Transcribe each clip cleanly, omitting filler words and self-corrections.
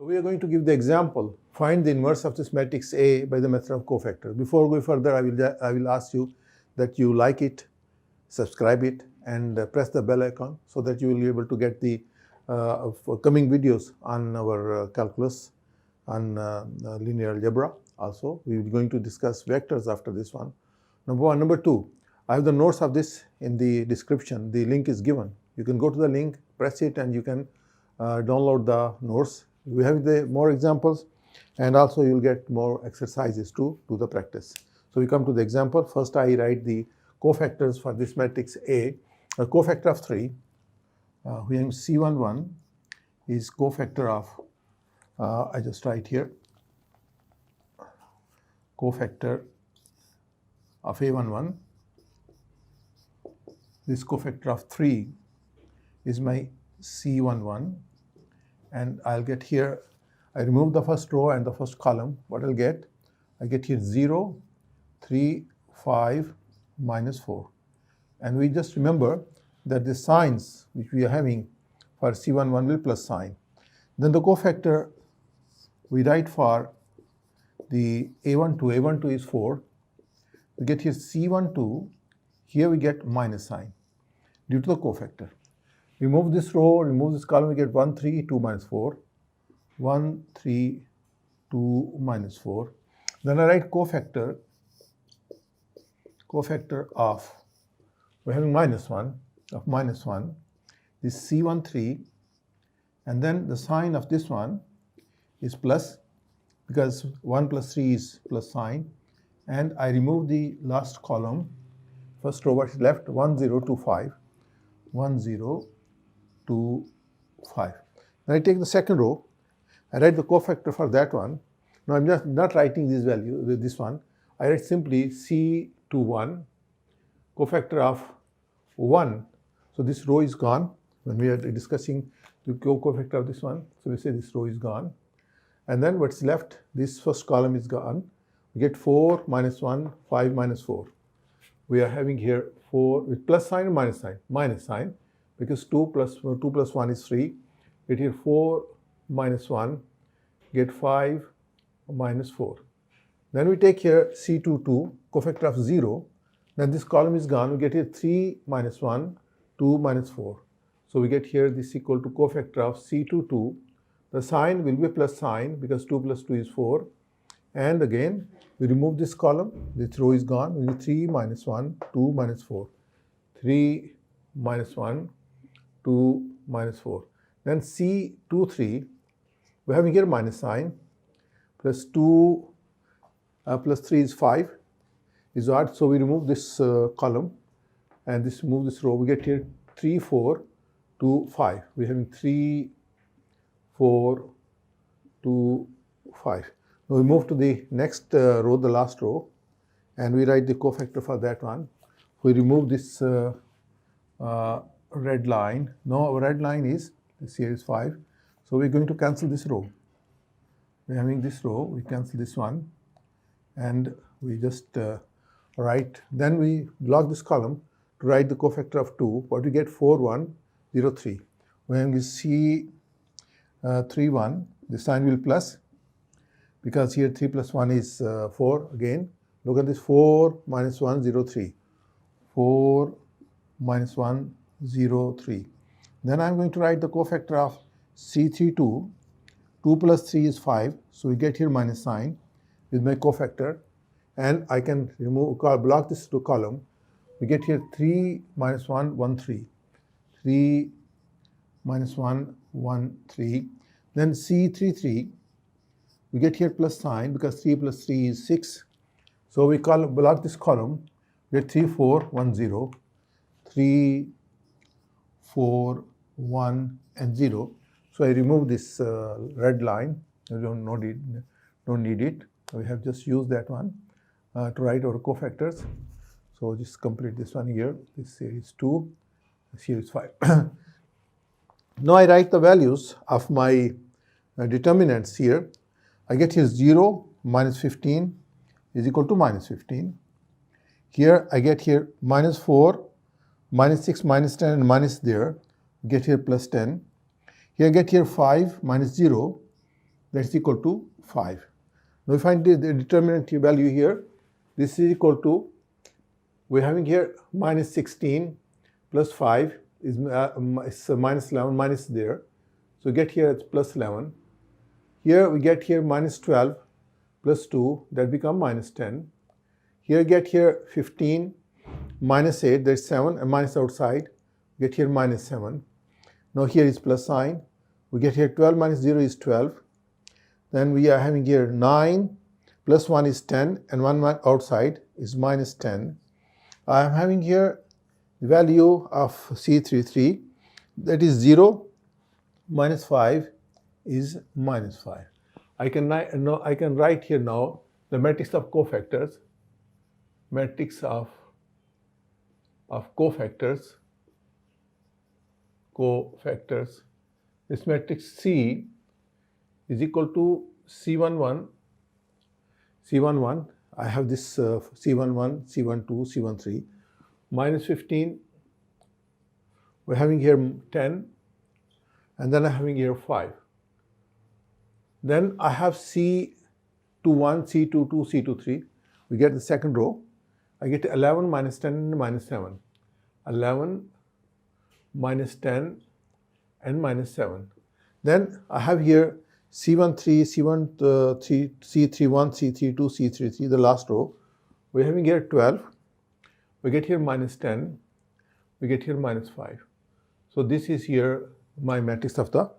We are going to give the example, find the inverse of this matrix A by the method of cofactor. Before going further, I will ask you that you like it, subscribe it, and press the bell icon so that you will be able to get the coming videos on our calculus, on linear algebra. Also, we are going to discuss vectors after this one. Number one. Number two, I have the notes of this in the description. The link is given. You can go to the link, press it, and you can download the notes. We have more examples, and also you will get more exercises to do the practice. So we come to the example. First, I write the cofactors for this matrix A. A cofactor of 3, when C11 is cofactor of, I just write here, cofactor of A11. This cofactor of 3 is my C11, and I'll get here, I remove the first row and the first column. What I'll get? I get here 0, 3, 5, minus 4. And we just remember that the signs which we are having for C11 will plus sign. Then the cofactor we write for the A12. A12 is 4. We get here C12. Here we get minus sign due to the cofactor. Remove this row, remove this column, we get 1, 3, 2, minus 4. 1, 3, 2, minus 4. Then I write cofactor of, we're having minus 1, of minus 1, this C13, and then the sign of this one is plus, because 1 plus 3 is plus sign, and I remove the last column, first row what is left, 1, 0, 2, 5, 1, 0, 2, 5. Then I take the second row, I write the cofactor for that one. Now I'm just not writing this value, this one. I write simply C21, cofactor of 1. So this row is gone when we are discussing the cofactor of this one. So we say this row is gone. And then what's left, this first column is gone. We get 4 minus 1, 5 minus 4. We are having here 4 with plus sign and minus sign. Minus sign, because 2 plus 1 is 3. Get here 4 minus 1, get 5 minus 4. Then we take here C22, cofactor of 0. Then this column is gone. We get here 3 minus 1, 2 minus 4. So we get here this equal to cofactor of C22. The sign will be plus sign because 2 plus 2 is 4. And again, we remove this column. This row is gone. We get 3 minus 1, 2 minus 4. 3 minus 1, 2 minus 4. Then C23, we're having here minus sign, plus 2 plus 3 is 5, is odd. So we remove this column and remove this row. We get here 3, 4, 2, 5. We're having 3, 4, 2, 5. Now we move to the next row, the last row, and we write the cofactor for that one. We remove this red line. Now our red line is, this here is 5. So we're going to cancel this row. We're having this row, we cancel this one, and we just write, then we block this column to write the cofactor of 2. What we get? 4, 1, 0, 3. When we see 3, 1, the sign will plus, because here 3 plus 1 is 4 again. Look at this, 4 minus 1, 0, 3. 4 minus 1, 0, 3. Then I'm going to write the cofactor of C32. 2 plus 3 is 5. So we get here minus sign with my cofactor. And I can block this to column. We get here 3 minus 1, 1, 3. 3 minus 1, 1, 3. Then C33, we get here plus sign because 3 plus 3 is 6. So we block this column. We get 3, 4, 1, 0. 3, 4, 1, and 0. So I remove this red line. You don't need it. We have just used that one to write our cofactors. So just complete this one here. This here is 2. This here is 5. Now I write the values of my determinants here. I get here 0 minus 15 is equal to minus 15. Here I get here minus 4, minus 6, minus 10, and minus there. Get here plus 10. Here I get here 5 minus 0 that's equal to 5. Now we find the determinant value here. This is equal to, we're having here minus 16 plus 5 is minus 11, minus there. So get here it's plus 11. Here we get here minus 12 plus 2, that become minus 10. Here get here 15 minus 8, that's 7, and minus outside, get here minus 7. Now here is plus sign. We get here 12 minus 0 is 12. Then we are having here 9 plus 1 is 10, and 1 outside is minus 10. I am having here the value of C33, that is 0 minus 5 is minus 5. I can write here now the matrix of cofactors. Matrix of cofactors. This matrix C is equal to C11. I have this C11, C12, C13, minus 15. We're having here 10, and then I'm having here 5. Then I have C21, C22, C23. We get the second row. I get 11 minus 10 and minus 7. 11 minus 10 and minus 7. Then I have here C13, C31, C32, C33, the last row. We're having here 12. We get here minus 10. We get here minus 5. So this is here my matrix of the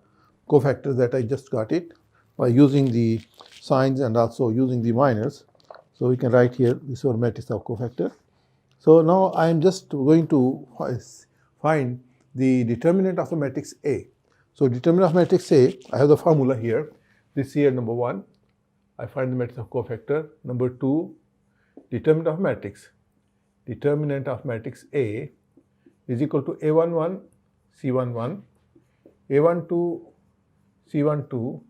cofactors that I just got it by using the signs and also using the minors. So we can write here this is our matrix of cofactor. So now I am just going to find the determinant of the matrix A. So determinant of matrix A, I have the formula here. This here number 1, I find the matrix of cofactor. Number 2, determinant of matrix. Determinant of matrix A is equal to A11, C11, A12, C12,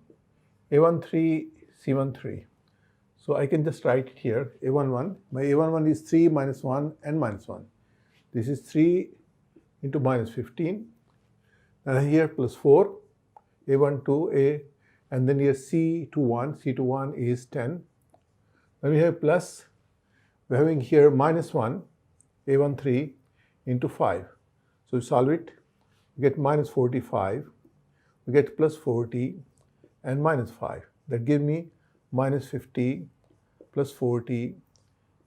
A13, C13. So I can just write it here, A11. My A11 is 3 minus 1 and minus 1. This is 3 into minus 15. And here plus 4, A12, A, and then here C21. C21 is 10. Then we have plus, we're having here minus 1, A13 into 5. So we solve it, we get minus 45, we get plus 40 and minus 5. That gives me minus 50 plus 40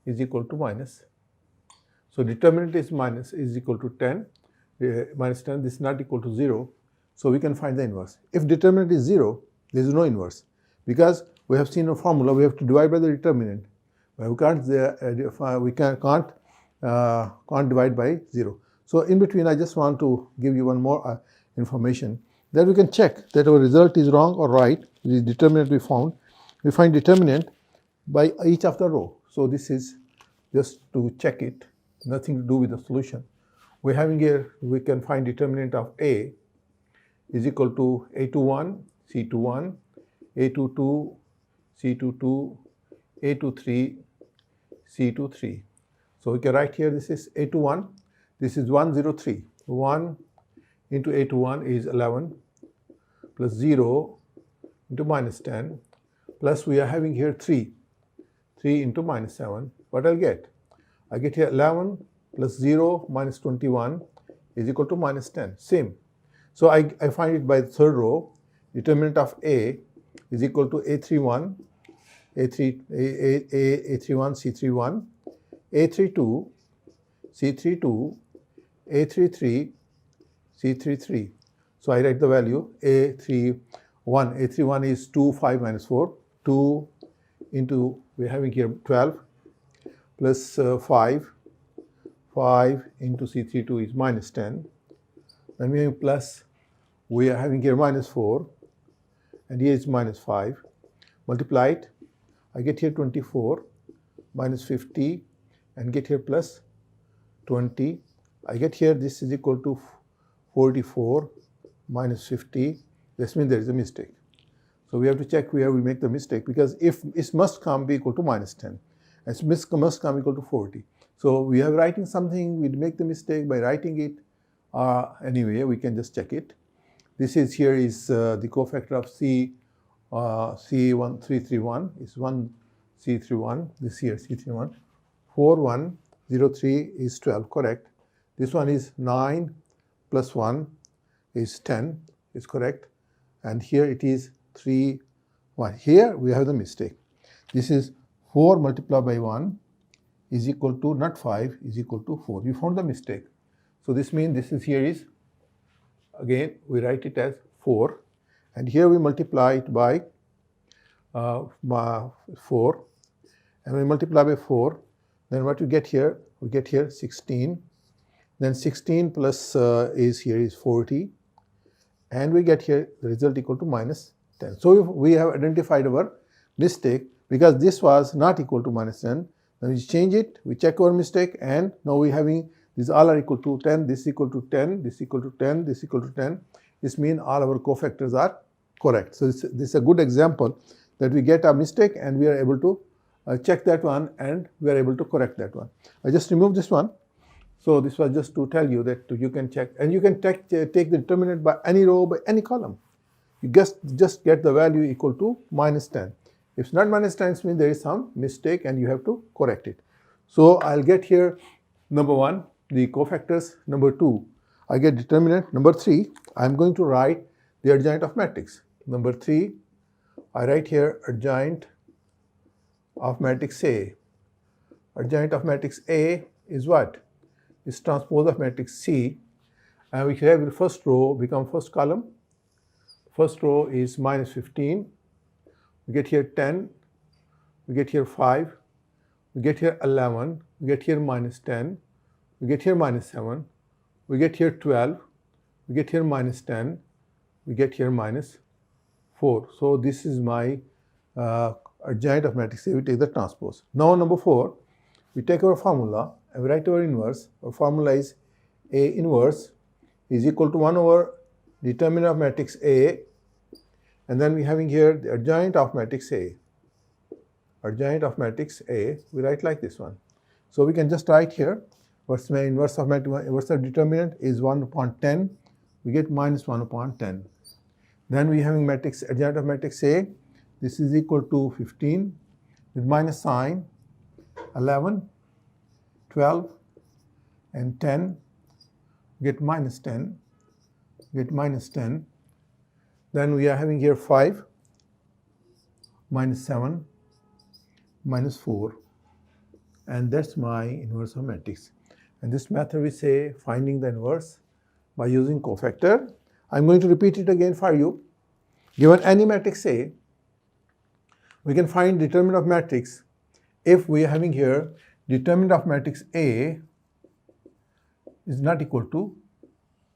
is equal to minus. So determinant is equal to 10, minus 10, this is not equal to 0. So we can find the inverse. If determinant is 0, there is no inverse. Because we have seen a formula, we have to divide by the determinant. But we can't divide by 0. So in between, I just want to give you one more information that we can check that our result is wrong or right. The determinant we found. We find determinant by each of the row. So this is just to check it, nothing to do with the solution. We're having here, we can find determinant of A is equal to A21, C21, A22, C22, A23, C23. So we can write here this is A21, this is 103. 1 into A21 is 11 plus 0 into minus 10 plus we are having here 3 into minus 7. What I'll get? I get here 11 plus 0 minus 21 is equal to minus 10. Same. So I find it by the third row. Determinant of A is equal to A31, A31, C31, A32, C32, A33, C33. So I write the value A31. A31 is 2, 5 minus 4. 2 into, we're having here 12 plus 5. 5 into C32 is minus 10. Then we have plus, we are having here minus 4. And here is minus 5. Multiply it. I get here 24 minus 50 and get here plus 20. I get here this is equal to 44 minus 50. This means there is a mistake. So we have to check where we make the mistake because if it must come be equal to minus 10. And it must come equal to 40. So we are writing something, we make the mistake by writing it. Anyway, we can just check it. This is here is the cofactor of C C1331 is 1C31, this here C31. 4103 is 12, correct. This one is 9 plus 1 is 10, is correct. And here it is 3, 1. Here we have the mistake. This is 4 multiplied by 1 is equal to, not 5, is equal to 4. We found the mistake. So this means this is here is, again we write it as 4. And here we multiply it by 4. And we multiply by 4. Then what we get here? We get here 16. Then 16 plus is here is 40. And we get here the result equal to minus 10. So we have identified our mistake because this was not equal to minus 10. Then we change it, we check our mistake, and now we having these all are equal to 10, this equal to 10, this equal to 10, this equal to 10. This means all our cofactors are correct. So this is a good example that we get a mistake and we are able to check that one and we are able to correct that one. I just removed this one. So this was just to tell you that you can check, and you can take the determinant by any row, by any column. You just get the value equal to minus 10. If it's not minus 10, it means there is some mistake and you have to correct it. So I'll get here number 1, the cofactors. Number 2, I get determinant. Number 3, I'm going to write the adjoint of matrix. Number 3, I write here adjoint of matrix A. Adjoint of matrix A is what? Is transpose of matrix C, and we have the first row become first column. First row is minus 15. We get here 10. We get here 5. We get here 11. We get here minus 10. We get here minus 7. We get here 12. We get here minus 10. We get here minus 4. So this is my adjoint of matrix A. We take the transpose. Now number 4, we take our formula and we write our inverse. Our formula is A inverse is equal to 1 over determinant of matrix A, and then we having here the adjoint of matrix A. Adjoint of matrix A, we write like this one. So we can just write here what's my inverse of matrix. Inverse of determinant is 1 upon 10. We get minus 1 upon 10. Then we having matrix adjoint of matrix A. This is equal to 15 with minus sign, 11, 12, and 10, get minus 10, get minus 10. Then we are having here 5, minus 7, minus 4, and that's my inverse of matrix. And this method we say finding the inverse by using cofactor. I'm going to repeat it again for you. Given any matrix A, we can find determinant of matrix if we are having here determinant of matrix A is not equal to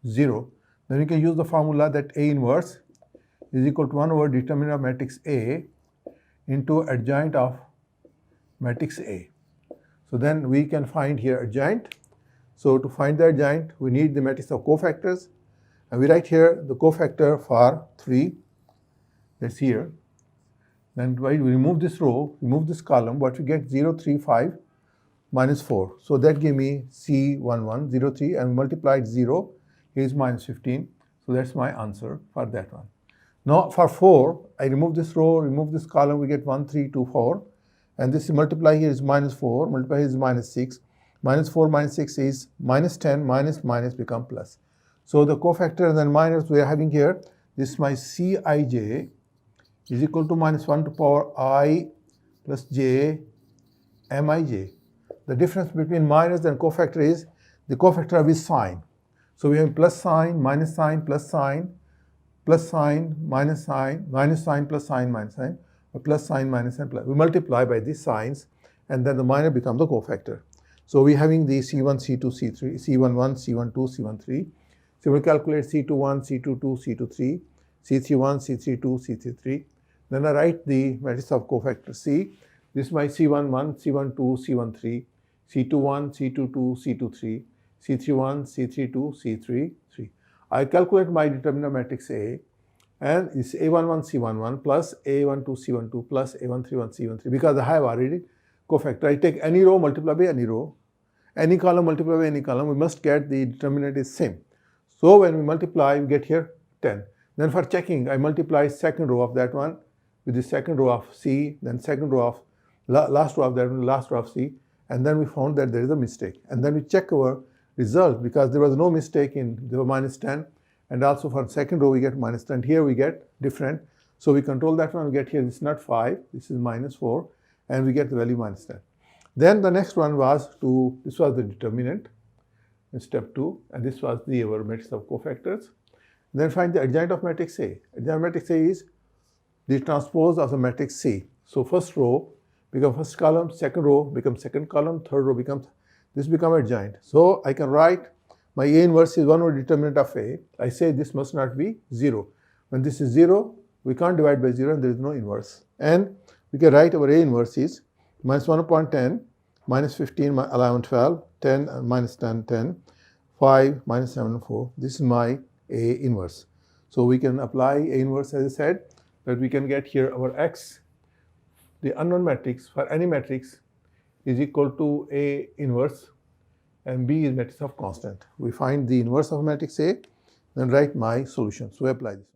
0. Then we can use the formula that A inverse is equal to 1 over determinant of matrix A into adjoint of matrix A. So then we can find here adjoint. So to find the adjoint, we need the matrix of cofactors. And we write here the cofactor for 3. That's here. Then we remove this row, remove this column, what we get 0, 3, 5, minus 4. So that gave me C11, 0, 3, and multiplied 0, here is minus 15. So that's my answer for that one. Now for 4, I remove this row, remove this column, we get 1, 3, 2, 4. And this multiply here is minus 4, multiply here is minus 6. Minus 4 minus 6 is minus 10, minus become plus. So the cofactor and then minus we are having here, this is my Cij is equal to minus 1 to power I plus j mij. The difference between minus and cofactor is the cofactor with sign. So we have plus sign, minus sign, plus sign, plus sign, minus sign, minus sign, plus sign, minus sign, or plus sign, minus sign, plus. We multiply by these signs and then the minor becomes the cofactor. So we having the C1, C2, C3, C11, C12, C13. So we calculate C21, C22, C23, C31, C32, C33. Then I write the matrix of cofactor C. This is my C11, C12, C13, C21, C22, C23, C31, C32, C33. I calculate my determinant matrix A, and it's A11, C11 plus A12, C12 plus A13, C13 because I have already cofactor. I take any row, multiply by any row, any column, multiply by any column. We must get the determinant is same. So when we multiply, we get here 10. Then for checking, I multiply second row of that one with the second row of C, then second row of last row of that, last row of C, and then we found that there is a mistake. And then we check our result because there was no mistake in the minus 10, and also for second row we get minus 10. Here we get different. So we control that one, we get here, this is not 5, this is minus 4, and we get the value minus 10. Then the next one was this was the determinant in step 2, and this was our matrix of cofactors. Then find the adjoint of matrix A. Adjoint of matrix A is the transpose of the matrix C. So first row becomes first column, second row becomes second column, third row becomes adjoint. So I can write my A inverse is one over determinant of A. I say this must not be 0. When this is 0, we can't divide by 0 and there is no inverse. And we can write our A inverse is minus 1 upon 10, minus 15, 11, 12, 10, minus 10, 10, 5, minus 7, 4. This is my A inverse. So we can apply A inverse, as I said, that we can get here our X, the unknown matrix for any matrix, is equal to A inverse, and B is matrix of constant. We find the inverse of matrix A, then write my solution. So we apply this.